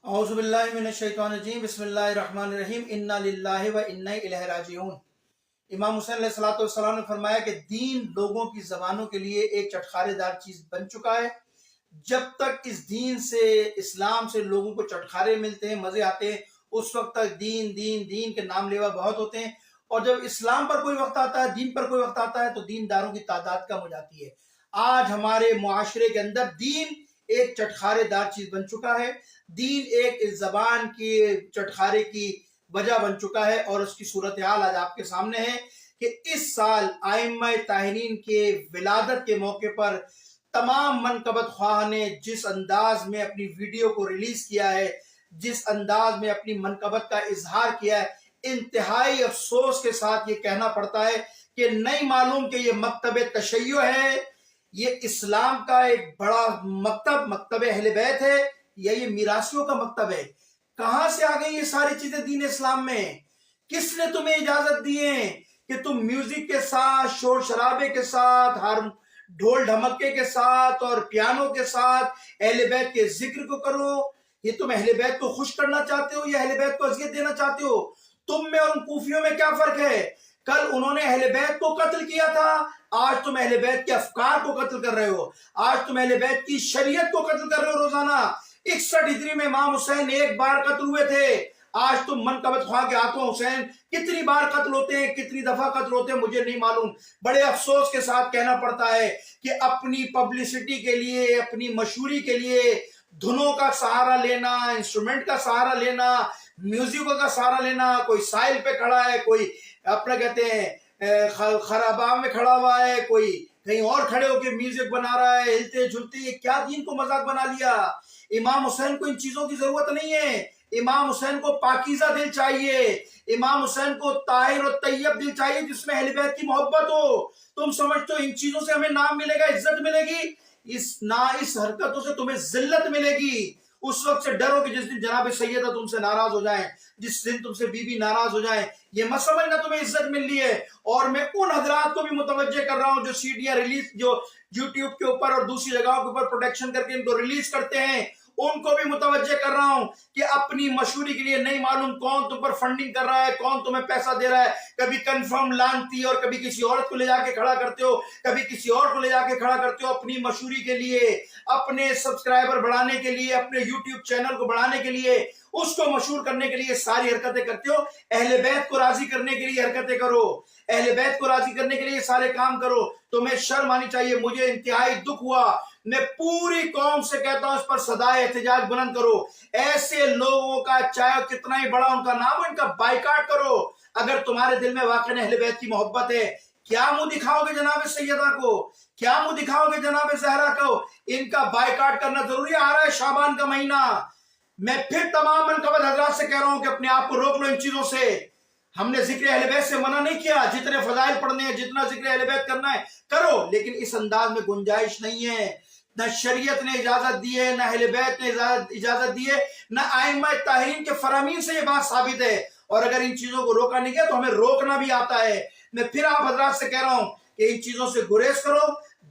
औज़ु बिल्लाहि मिनश्शैतानिर्रजीम बिस्मिल्लाहिर्रहमानिर्रहीम इन्ना लिल्लाहि व इन्ना इलैहि राजिऊन। इमाम हुसैन अलैहिस्सलातु वस्सलाम ने फरमाया कि दीन लोगों की जबानों के लिए एक चटखारेदार चीज बन चुका है। जब तक इस दीन से, इस्लाम से लोगों को चटखारे मिलते हैं, मजे आते हैं, उस वक्त तक दीन दीन दीन के नाम लेवा बहुत होते हैं। और जब इस्लाम पर कोई वक्त आता है, दीन पर कोई वक्त आता है, तो दीनदारों की तादाद कम हो जाती है। आज हमारे मुआशरे के अंदर दीन एक चटखारेदार चीज बन चुका है। दीन एक इस जबान की चटखारे की वजह बन चुका है। और उसकी सूरत हाल आज आपके सामने है कि इस साल आइम्मा ताहिरीन के विलादत के मौके पर तमाम मनकबत ख्वाह ने जिस अंदाज में अपनी वीडियो को रिलीज किया है, जिस अंदाज में अपनी मनकबत का इजहार किया है, इंतहाई अफसोस के साथ ये कहना पड़ता है कि नहीं मालूम कि ये मकतब तशय्यो है, ये इस्लाम का एक बड़ा मकतब अहले बैत है, या ये मीरासियों का मकतब है। कहां से आ गई ये सारी चीजें दीन इस्लाम में? किसने तुम्हें इजाजत दी है कि तुम म्यूजिक के साथ, शोर शराबे के साथ, हर ढोल ढमक्के के साथ और पियानो के साथ अहले बैत के जिक्र को करो? ये तुम अहले बैत को खुश करना चाहते हो या अहले बैत को अज़ियत देना चाहते हो? तुम में और उन कूफियों में क्या फर्क है? कल उन्होंने अहले बैत को कत्ल किया था, आज तुम अहले बैत के अफकार को कत्ल कर रहे हो। आज तुम अहले बैत की शरीयत को कत्ल कर रहे हो रोजाना। 61 हिजरी में इमाम हुसैन एक बार कत्ल हुए थे, आज तुम मनकबत ख्वाह के हाथों हुसैन कितनी बार कत्ल होते हैं, कितनी दफा कत्ल होते हैं मुझे नहीं मालूम। बड़े अफसोस के साथ कहना पड़ता है कि अपनी पब्लिसिटी के लिए, अपनी मशहूरी के लिए धुनों का सहारा लेना, इंस्ट्रूमेंट का सहारा लेना, म्यूजिक का सहारा लेना। कोई साहिल पे खड़ा है, कोई अपना कहते हैं खराबा में खड़ा हुआ है, कोई कहीं और खड़े होकर म्यूजिक बना रहा है, हिलते झुलते। ये क्या दीन को मजाक बना लिया? इमाम हुसैन को इन चीजों की जरूरत नहीं है। इमाम हुसैन को पाकीज़ा दिल चाहिए, इमाम हुसैन को ताहिर और तैयब दिल चाहिए जिसमें अहले बैत की मोहब्बत हो। तुम समझते हो इन चीजों से हमें नाम मिलेगा, इज्जत मिलेगी? इस हरकतों से तुम्हें जिल्लत मिलेगी। उस वक्त से डरो कि जिस दिन जनाब सैयदा तुमसे नाराज हो जाए, जिस दिन तुमसे बीबी नाराज हो जाए। ये मत समझना तुम्हें इज्जत मिल रही है। और मैं उन हजरात को भी मुतवज्जे कर रहा हूं जो सीडियां रिलीज, जो यूट्यूब के ऊपर और दूसरी जगहों के ऊपर प्रोटेक्शन करके इनको रिलीज करते हैं, उनको भी मुतवज्जे कर रहा हूं कि अपनी मशहूरी के लिए नहीं मालूम कौन तुम पर फंडिंग कर रहा है, कौन तुम्हें पैसा दे रहा है। कभी कंफर्म लानती और कभी किसी औरत को ले जाके खड़ा करते हो, कभी किसी और को ले जाके खड़ा करते हो अपनी मशहूरी के लिए, अपने सब्सक्राइबर बढ़ाने के लिए, अपने यूट्यूब चैनल को बढ़ाने के लिए, उसको मशहूर करने के लिए सारी हरकतें करते हो। अहले बैत को राजी करने के लिए हरकतें करो, अहले बैत को राजी करने के लिए सारे काम करो। तुम्हें शर्म आनी चाहिए। मुझे इंतहाई दुख हुआ, मैं पूरी कौम से कहता हूं इस पर सदाए एहतजाज बुलंद करो। ऐसे लोगों का चाहे कितना ही बड़ा उनका नाम हो, इनका बाइकाट करो। अगर तुम्हारे दिल में वाकई अहले बैत की मोहब्बत है, क्या मुंह दिखाओगे जनाब सैयदा को? क्या मुंह दिखाओगे जनाब ज़हरा को? इनका बाइकाट करना जरूरी है। आ रहा है शाबान का महीना, मैं फिर तमाम मनकबत हजरात से कह रहा हूं कि अपने आप को रोक लो इन चीजों से। हमने जिक्र अहले बैत से मना नहीं किया, जितने फजाइल पढ़ने हैं, जितना जिक्र अहले बैत करना है करो, लेकिन इस अंदाज में गुंजाइश नहीं है। न शरीयत ने इजाजत दी है, न अहले बैत ने इजाजत दी है, न आइम्मा ताहीन के फरामीन से ये बात साबित है। और अगर इन चीजों को रोका नहीं गया तो हमें रोकना भी आता है। मैं फिर आप हजरात से कह रहा हूं कि इन चीजों से गुरेज करो,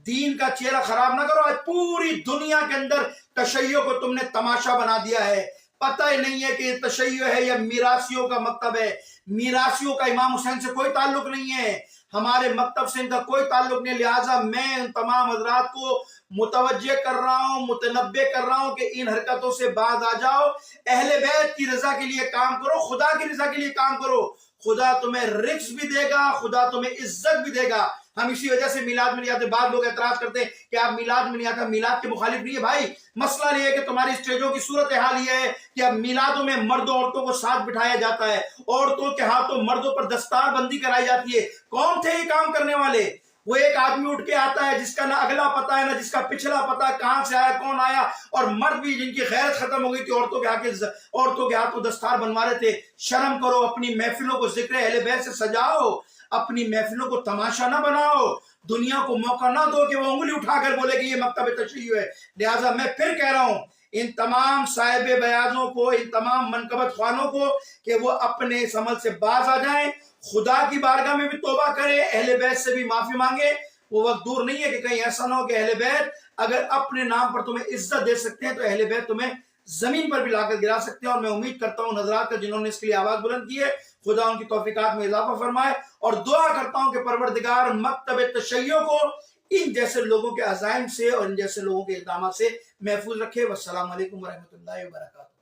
दीन का चेहरा खराब ना करो। आज पूरी दुनिया के अंदर तशय्यो को तुमने तमाशा बना दिया है। पता ही नहीं है कि तशय्यो है या मीरासियों का मकतब है। मीरासियों का इमाम हुसैन से कोई ताल्लुक नहीं है, हमारे मकतब से इनका कोई ताल्लुक नहीं। लिहाजा मैं उन तमाम हजरात को मुतवज्जे कर रहा हूं, मुतनब्बे कर रहा हूं कि इन हरकतों से बाज आ जाओ। अहले बैत की रजा के लिए काम करो, खुदा की रजा के लिए काम करो। खुदा तुम्हें रिक्स भी देगा, खुदा तुम्हें इज्जत भी देगा। हम इसी वजह से मिलाद में नहीं आते। बाद लोग एतराज करते हैं कि आप मिलाद में नहीं आते। मिलाद के मुखालिफ नहीं है भाई। मसला ये है कि तुम्हारी स्टेजों की सूरत हाल ये है कि अब मिलादों में मर्दों औरतों को साथ बिठाया जाता है, औरतों के हाथों मर्दों पर दस्तार बंदी कराई जाती है। कौन थे ये काम करने वाले? वो एक आदमी उठ के आता है जिसका ना अगला पता है ना जिसका पिछला पता, कहां से आया कौन आया। और मर्द भी जिनकी गैरत खत्म हो गई थी, औरतों के हाथों दस्तार बनवा रहे थे। शर्म करो, अपनी महफिलों को जिक्र अहले बैत से सजाओ, अपनी महफिलों को तमाशा ना बनाओ। दुनिया को मौका ना दो कि वो उंगली उठाकर बोले कि ये मकतब तशय्यो है। लिहाजा मैं फिर कह रहा हूं इन तमाम साहिब बयाजों को, इन तमाम मनकबत ख्वानों को कि वो अपने इस अमल से बाज आ जाएं, खुदा की बारगाह में भी तौबा करे, अहले बैत से भी माफी मांगे। वो वक्त दूर नहीं है कि कहीं ऐसा ना हो कि अहले बैत अगर अपने नाम पर तुम्हें इज्जत दे सकते हैं तो अहले बैत तुम्हें زمین پر بھی لا کر گرا سکتے ہیں. اور میں امید کرتا ہوں حضرات کا جنہوں نے اس کے لیے آواز بلند کی ہے خدا ان کی توفیقات میں اضافہ فرمائے, اور دعا کرتا ہوں کہ پروردگار مکتب تشیع کو ان جیسے لوگوں کے عزائم سے اور ان جیسے لوگوں کے اقدامات سے محفوظ رکھے. والسلام علیکم ورحمۃ اللہ وبرکاتہ.